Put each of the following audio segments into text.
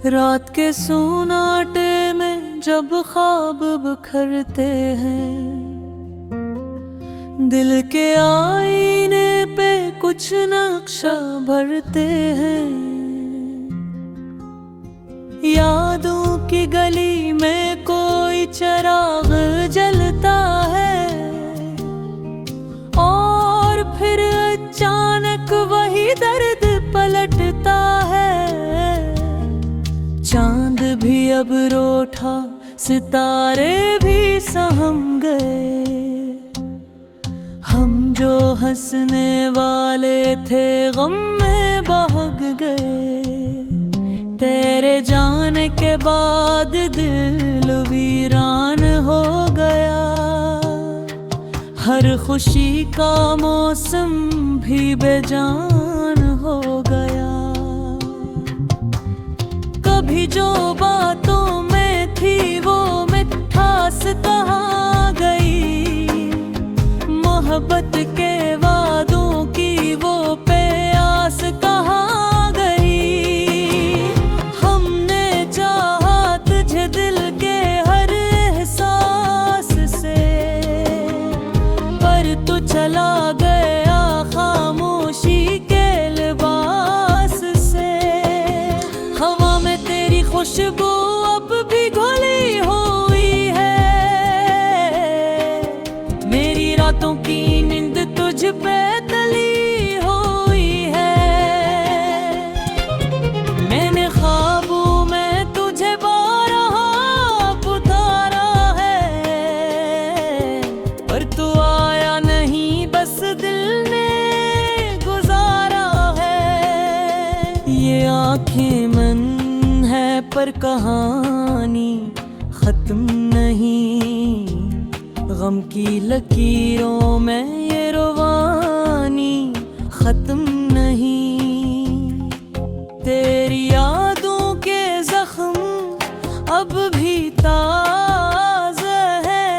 रात के सोनाटे में जब ख्वाब बिखरते हैं, दिल के आईने पे कुछ नक्शा भरते हैं। यादों की गली में कोई चिराग जलता है और फिर अचानक वही दर्द पलटता है। चांद भी अब रूठा, सितारे भी सहम गए। हम जो हंसने वाले थे गम में बहक गए। तेरे जाने के बाद दिल वीरान हो गया। हर खुशी का मौसम भी बेजान हो गया। कभी जो बातों में थी वो मिठास कहाँ गई। मोहब्बत के वादों की वो प्यास कहाँ गई। हमने चाहा तुझे दिल के हर एहसास से, पर तू चला गया खामोशी के लिबास से। हवा में तेरी खुशबू अब भी घुली हुई है। मेरी रातों की नींद तुझ पे तली हुई है। मैंने ख्वाबों में तुझे बारहा पुकारा है, पर तू आया नहीं, बस दिल ने गुजारा है। ये आंखें मन है पर कहानी खत्म नहीं। गम की लकीरों में ये रवानी खत्म नहीं। तेरी यादों के जख्म अब भी ताज़ा है।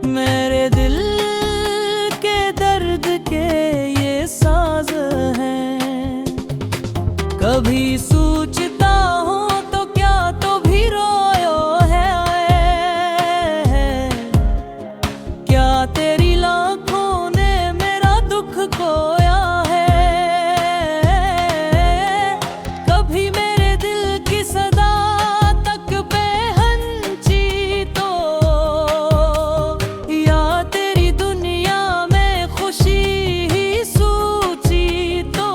मेरे दिल के दर्द के ये साज हैं। कभी सोचता हूँ तो क्या तो भी रोयो है। क्या तेरी लाखों ने मेरा दुख खोया है। कभी मेरे दिल की सदा तक बेहंची तो, या तेरी दुनिया में खुशी ही सूची तो।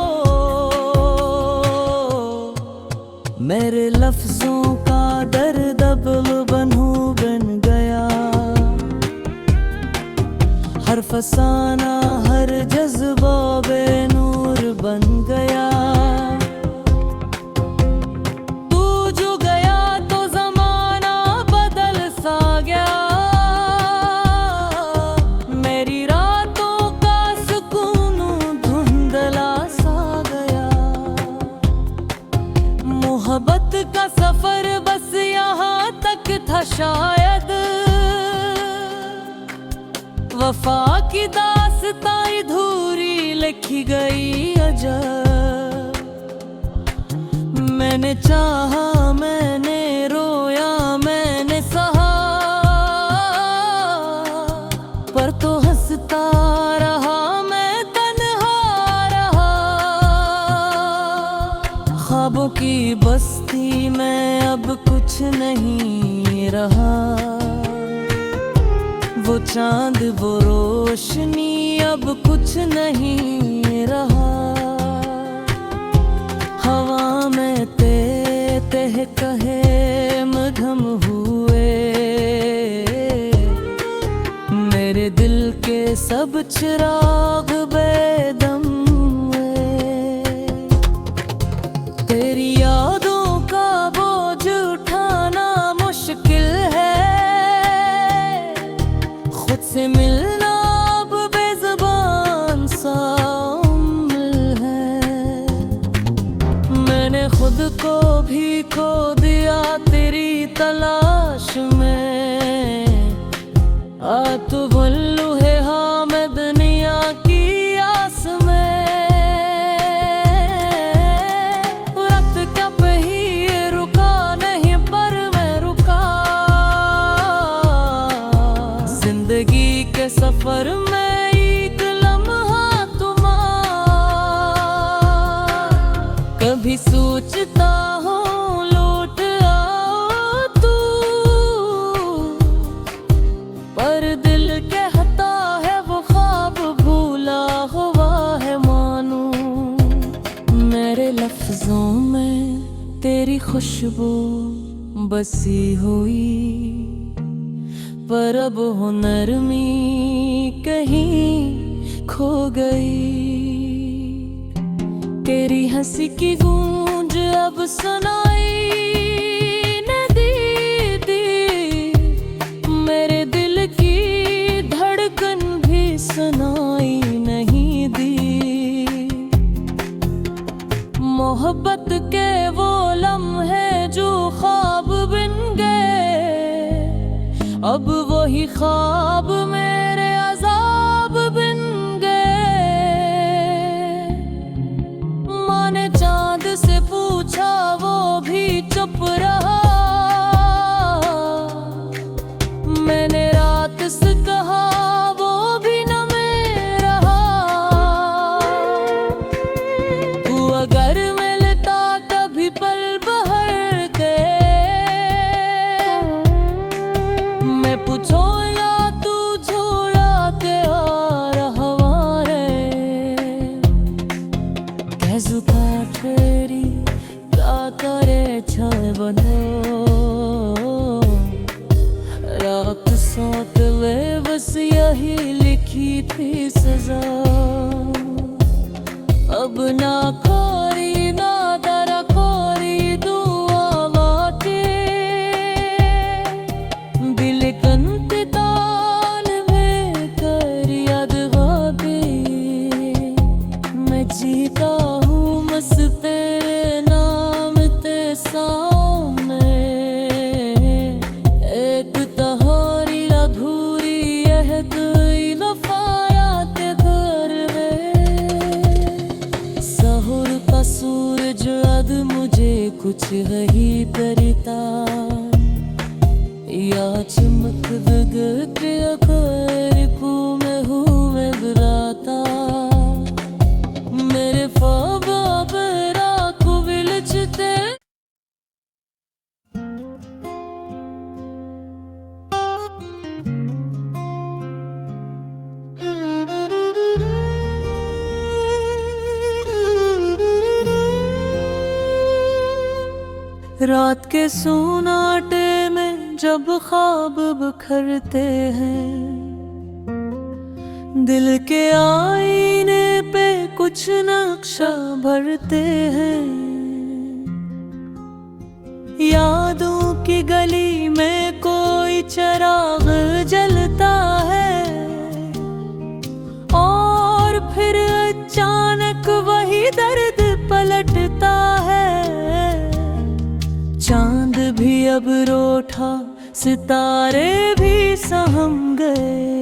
मेरे लफ्जों का दर्द अब बनू बन गया। हर फसाना हर जज्बा बेनूर बन गया। तू जो गया तो जमाना बदल सा गया। मेरी रातों का सुकून धुंधला सा गया। मोहब्बत का सफर बस यहाँ तक था शायद। वफा की दास्तां अधूरी लिखी गई अजब। मैंने चाहा, मैंने रोया, मैंने सहा, पर तो हंसता रहा, मैं तन्हा रहा। ख्वाबों की बस्ती में अब कुछ नहीं रहा। वो चांद वो रोशनी अब कुछ नहीं रहा। हवा में ते कहे मधम हुए। मेरे दिल के सब चिराग बेदम हुए। तेरी यादों का बोझ उठाना मुश्किल है। खुद से मिलना अब बेज़बान सा उम्र है। मैंने खुद को भी खो दिया तेरी तलाश में। आ तू भल्लू है हाँ मैं दुनिया की आस में। वक्त कब ही रुका तेरी खुशबू बसी हुई, पर अब हो नरमी कहीं खो गई। तेरी हंसी की गूंज अब सुनाई न दी, मेरे दिल की धड़कन भी सुनाई नहीं दी। मोहब्बत के वो लम्हे जो ख्वाब बन गए, अब वही ख्वाब मेरे अज़ाब बन गए। माँ ने चाँद से पूछा, वो भी चुप रहा। मैंने रात से कहा, वो भी न में रहा। तू अगर मिलता कभी पल बहर के, मैं पूछूंगा तू झूला के और हमारे कैसु काठेरी का करे छाए बनो। रात सौत ले बस यही लिखी थी सजा। अब ना खोरी ना दरा खोरी दुआ बाटे, दिल कंत तान में कर याद गाते। मैं जीता हूँ बस तेरे नाम ते सामने, एक तहारी अधूरी यह कोई वफायात घर में। सहर का सूरज अद मुझे कुछ वही करता, या चमक दगत अखर को मैं हूँ मैं बुलाता। मेरे ख्वाब राखो विलचते। रात के सोनाटे में जब ख्वाब बिखरते हैं, दिल के आईने पे कुछ नक्शा भरते हैं। यादों की गली में कोई चिराग जलता है, और फिर अचानक वही दर्द पलटता है। चांद भी अब रूठा, सितारे भी सहम गए।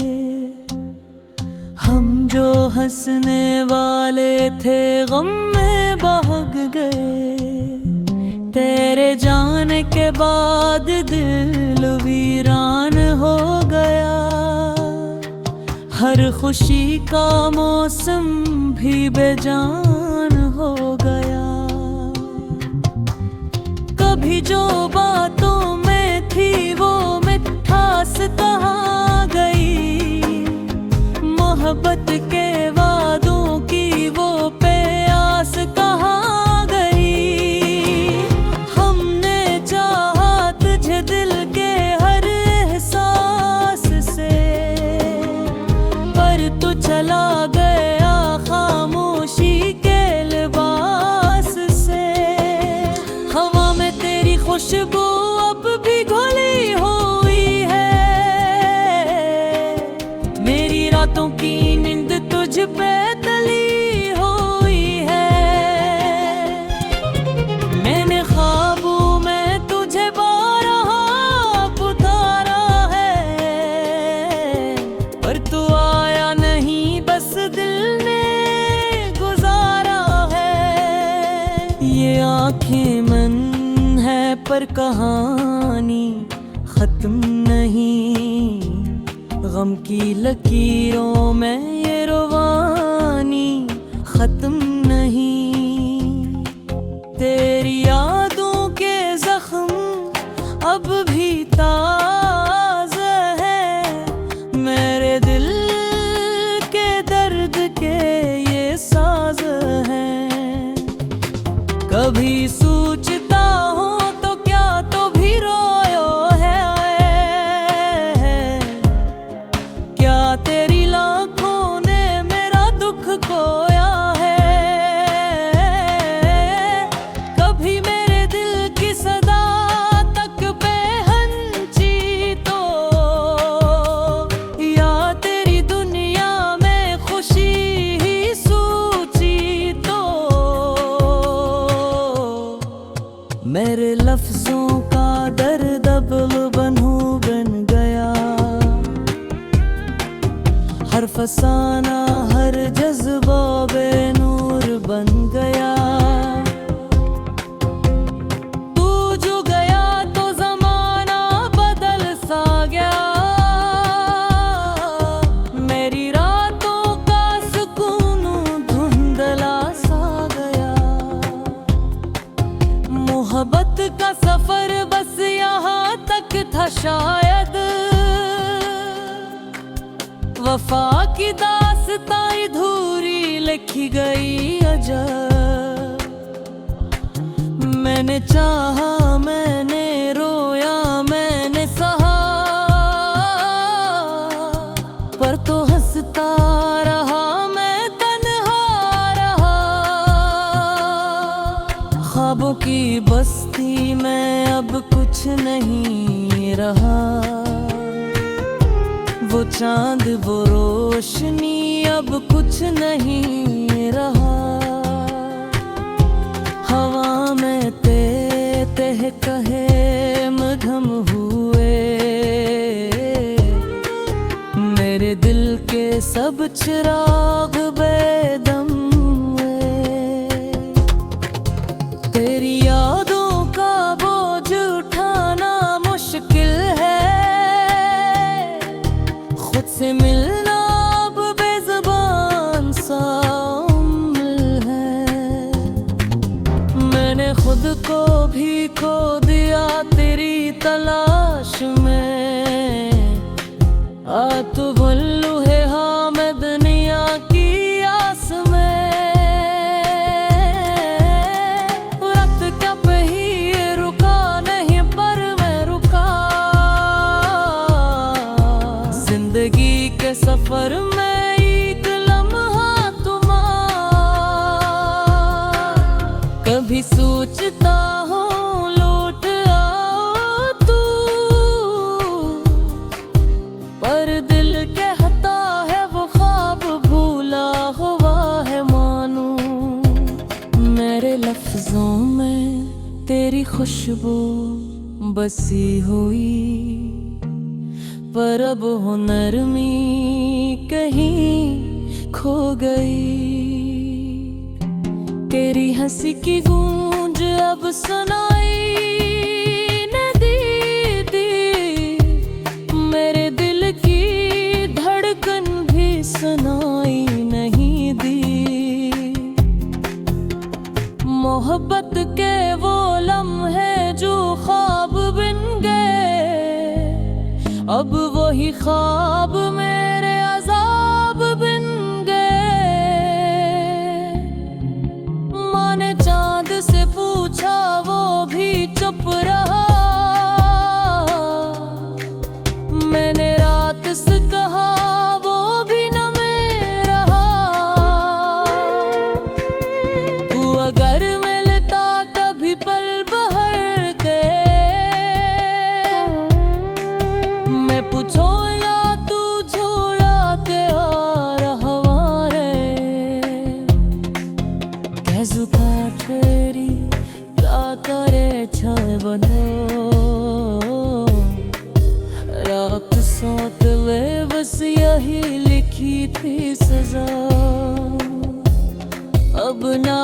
हम जो हंसने वाले थे गम में बहक गए। तेरे जाने के बाद दिल वीरान हो गया। हर खुशी का मौसम भी बेजान हो गया। कभी जो बातों में थी वो मिठास कहाँ गई। मोहब्बत के वादों की वो प्यास कहाँ गई। हमने चाहा तुझे दिल के हर एहसास से, पर तू चला गया खामोशी के लिबास से। हवा में तेरी खुशबू अब भी घुली हुई है। मेरी रातों की नींद तुझ पे तली हुई है। मैंने ख्वाबों में तुझे बारहा पुकारा है, पर तू आया नहीं बस दिल ने गुजारा है। ये आँखें मन है पर कहानी खत्म नहीं। गम की लकीरों में ये रवानी खत्म नहीं। तेरी यादों के जख्म अब भी ताज़ा है। मेरे दिल के दर्द के ये साज हैं। कभी सोचता मेरे लफ्जों का दर्द अब लुबनू बन गया। हर फसाना हर जज्बा बेनूर बन गया। तू जो गया तो जमाना बदल सा गया। मेरी रातों का सुकून धुंधला सा गया। मोहब्बत का सफर बस यहाँ तक था शायद। वफा की दास्तां अधूरी लिखी गई अजब। मैंने चाहा मैंने रोया मैंने सहा, पर तो हंसता रहा मैं तन्हा रहा। ख्वाबों की बस्ती में अब कुछ नहीं रहा। वो चांद वो रोशनी अब कुछ नहीं रहा। हवा में ते कहे मधम हुए। मेरे दिल के सब चिराग बेदम हुए। तेरी यादों का बोझ उठाना मुश्किल है। खुद से मिलना अब बेज़ुबान सा उम्र है। मैंने खुद को भी खो दिया तेरी तलाश में। आ तू भल्लू है हाँ मैं दुनिया की आस में। वक्त क्या पहिए रुका नहीं पर मैं रुका। जिंदगी के सफर में एक लम्हा तुम्हारा। कभी सोचता हूँ लौट आओ तू, पर दिल कहता है वो ख्वाब भूला हुआ है मानू। मेरे लफ्जों में तेरी खुशबू बसी हुई, पर अब हो नरमी कहीं खो गई। तेरी हंसी की गूंज अब सुनाई न दी। मेरे दिल की धड़कन भी सुनाई नहीं दी। मोहब्बत के वो लम्हे जो ख्वाब बन गए, अब वही ख्वाब मेरे अज़ाब बन गए। माँ ने चांद से पूछा वो भी चुप रहा। मैंने रात से कहा वो भी न में रहा। तू अगर मिलता कभी पल बहर के, मैं पूछो या तू झोला के आ रहा रे। कैसु काठेरी क्या करे छाए बनो। रात साथ ले बस यही लिखी थी सजा। अब ना